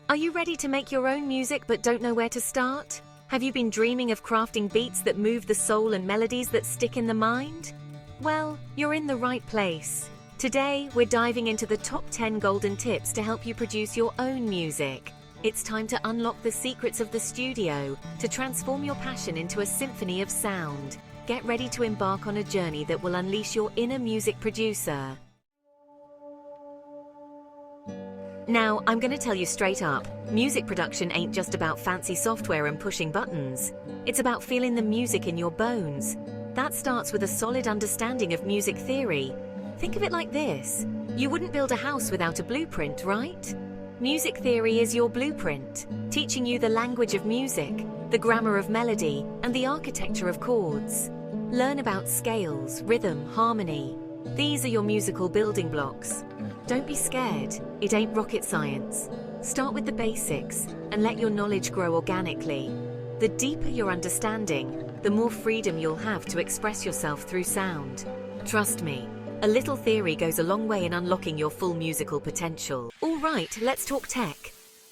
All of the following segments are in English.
Are you ready to make your own music but don't know where to start? Have you been dreaming of crafting beats that move the soul and melodies that stick in the mind? Well, you're in the right place. Today, we're diving into the top 10 golden tips to help you produce your own music. It's time to unlock the secrets of the studio, to transform your passion into a symphony of sound. Get ready to embark on a journey that will unleash your inner music producer. Now, I'm going to tell you straight up, music production ain't just about fancy software and pushing buttons. It's about feeling the music in your bones. That starts with a solid understanding of music theory. Think of it like this. You wouldn't build a house without a blueprint, right? Music theory is your blueprint, teaching you the language of music, the grammar of melody, and the architecture of chords. Learn about scales, rhythm, harmony. These are your musical building blocks. Don't be scared, it ain't rocket science. Start with the basics and let your knowledge grow organically. The deeper your understanding, the more freedom you'll have to express yourself through sound. Trust me, a little theory goes a long way in unlocking your full musical potential. All right, let's talk tech.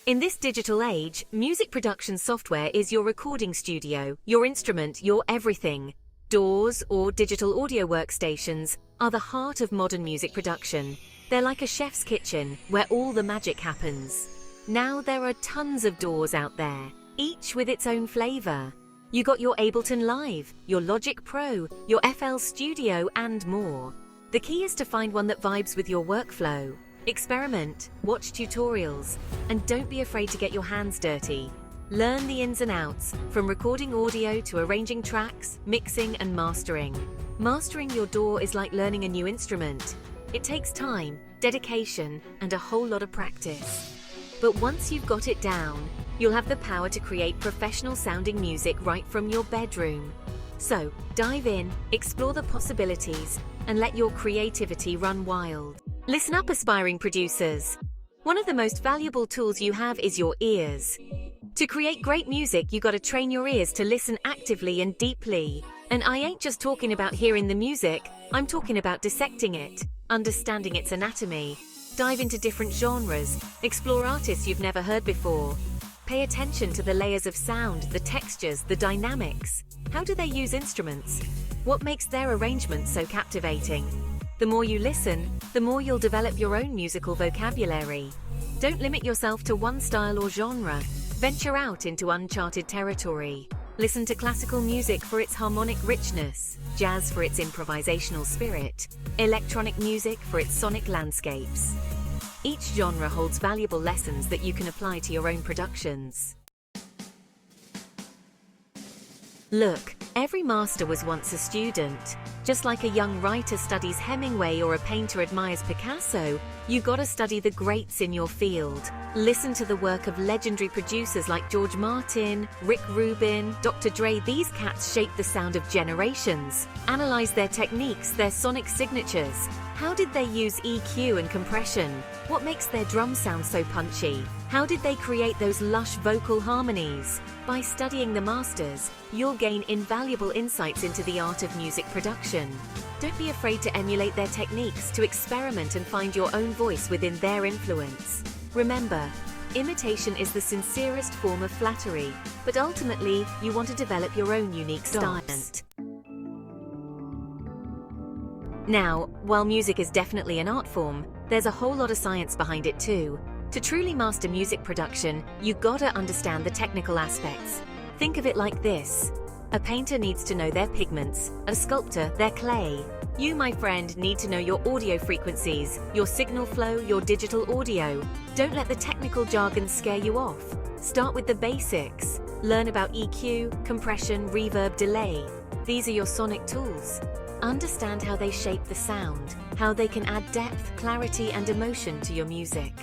In this digital age, music production software is your recording studio, your instrument, your everything. DAWs, or digital audio workstations, are the heart of modern music production. They're like a chef's kitchen, where all the magic happens. Now there are tons of DAWs out there, each with its own flavor. You got your Ableton Live, your Logic Pro, your FL Studio, and more. The key is to find one that vibes with your workflow. Experiment, watch tutorials, and don't be afraid to get your hands dirty. Learn the ins and outs, from recording audio to arranging tracks, mixing, and mastering. Mastering your DAW is like learning a new instrument. It takes time, dedication, and a whole lot of practice. But once you've got it down, you'll have the power to create professional-sounding music right from your bedroom. So, dive in, explore the possibilities, and let your creativity run wild. Listen up, aspiring producers. One of the most valuable tools you have is your ears. To create great music, you gotta train your ears to listen actively and deeply. And I ain't just talking about hearing the music, I'm talking about dissecting it, understanding its anatomy. Dive into different genres, explore artists you've never heard before. Pay attention to the layers of sound, the textures, the dynamics. How do they use instruments? What makes their arrangements so captivating? The more you listen, the more you'll develop your own musical vocabulary. Don't limit yourself to one style or genre. Venture out into uncharted territory. Listen to classical music for its harmonic richness, jazz for its improvisational spirit, electronic music for its sonic landscapes. Each genre holds valuable lessons that you can apply to your own productions. Look, every master was once a student. Just like a young writer studies Hemingway or a painter admires Picasso, you gotta study the greats in your field. Listen to the work of legendary producers like George Martin, Rick Rubin, Dr. Dre. These cats shape the sound of generations. Analyze their techniques, their sonic signatures. How did they use EQ and compression? What makes their drum sound so punchy? How did they create those lush vocal harmonies? By studying the masters, you'll gain invaluable insights into the art of music production. Don't be afraid to emulate their techniques, to experiment and find your own voice within their influence. Remember, imitation is the sincerest form of flattery, but ultimately, you want to develop your own unique style. Now, while music is definitely an art form, there's a whole lot of science behind it too. To truly master music production, you gotta understand the technical aspects. Think of it like this. A painter needs to know their pigments, a sculptor their clay. You, my friend, need to know your audio frequencies, your signal flow, your digital audio. Don't let the technical jargon scare you off. Start with the basics. Learn about EQ, compression, reverb, delay. These are your sonic tools. Understand how they shape the sound, how they can add depth, clarity, and emotion to your music.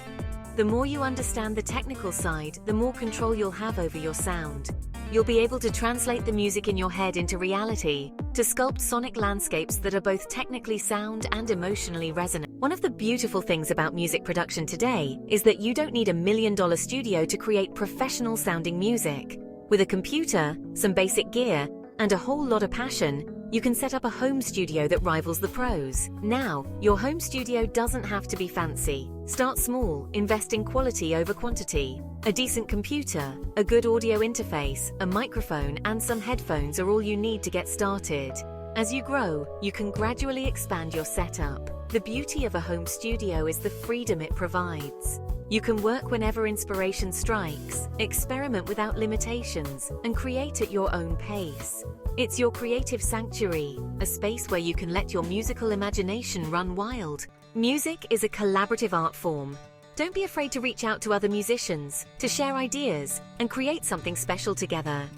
The more you understand the technical side, the more control you'll have over your sound. You'll be able to translate the music in your head into reality, to sculpt sonic landscapes that are both technically sound and emotionally resonant. One of the beautiful things about music production today is that you don't need $1 million studio to create professional-sounding music. With a computer, some basic gear, and a whole lot of passion, you can set up a home studio that rivals the pros. Now, your home studio doesn't have to be fancy. Start small, invest in quality over quantity. A decent computer, a good audio interface, a microphone, and some headphones are all you need to get started. As you grow, you can gradually expand your setup. The beauty of a home studio is the freedom it provides. You can work whenever inspiration strikes, experiment without limitations, and create at your own pace. It's your creative sanctuary, a space where you can let your musical imagination run wild. Music is a collaborative art form. Don't be afraid to reach out to other musicians, to share ideas, and create something special together.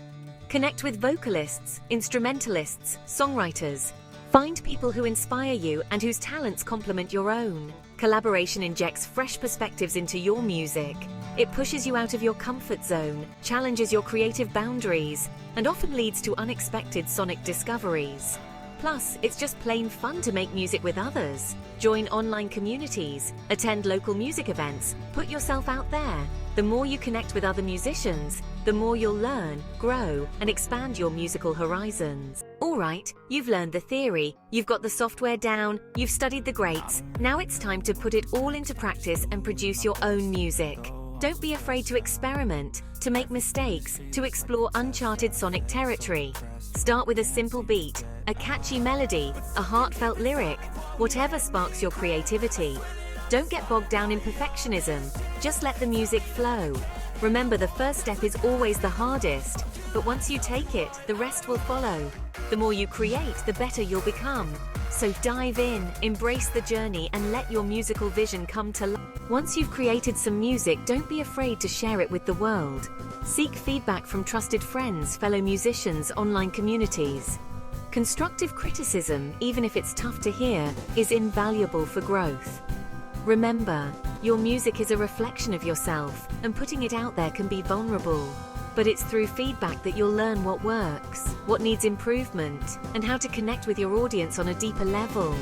Connect with vocalists, instrumentalists, songwriters. Find people who inspire you and whose talents complement your own. Collaboration injects fresh perspectives into your music. It pushes you out of your comfort zone, challenges your creative boundaries, and often leads to unexpected sonic discoveries. Plus, it's just plain fun to make music with others. Join online communities, attend local music events, put yourself out there. The more you connect with other musicians, the more you'll learn, grow, and expand your musical horizons. All right, you've learned the theory, you've got the software down, you've studied the greats. Now it's time to put it all into practice and produce your own music. Don't be afraid to experiment, to make mistakes, to explore uncharted sonic territory. Start with a simple beat, a catchy melody, a heartfelt lyric, whatever sparks your creativity. Don't get bogged down in perfectionism, just let the music flow. Remember, the first step is always the hardest, but once you take it, the rest will follow. The more you create, the better you'll become. So dive in, embrace the journey, and let your musical vision come to life. Once you've created some music, don't be afraid to share it with the world. Seek feedback from trusted friends, fellow musicians, online communities. Constructive criticism, even if it's tough to hear, is invaluable for growth. Remember, your music is a reflection of yourself, and putting it out there can be vulnerable. But it's through feedback that you'll learn what works, what needs improvement, and how to connect with your audience on a deeper level.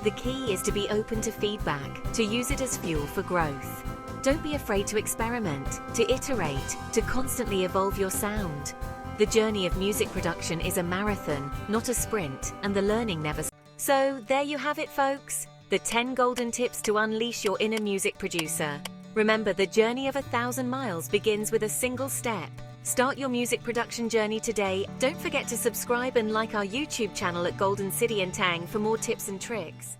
The key is to be open to feedback, to use it as fuel for growth. Don't be afraid to experiment, to iterate, to constantly evolve your sound. The journey of music production is a marathon, not a sprint, and the learning never stops. So there you have it, folks. The 10 golden tips to unleash your inner music producer. Remember, the journey of 1,000 miles begins with a single step. Start your music production journey today. Don't forget to subscribe and like our YouTube channel at Golden City and Tang for more tips and tricks.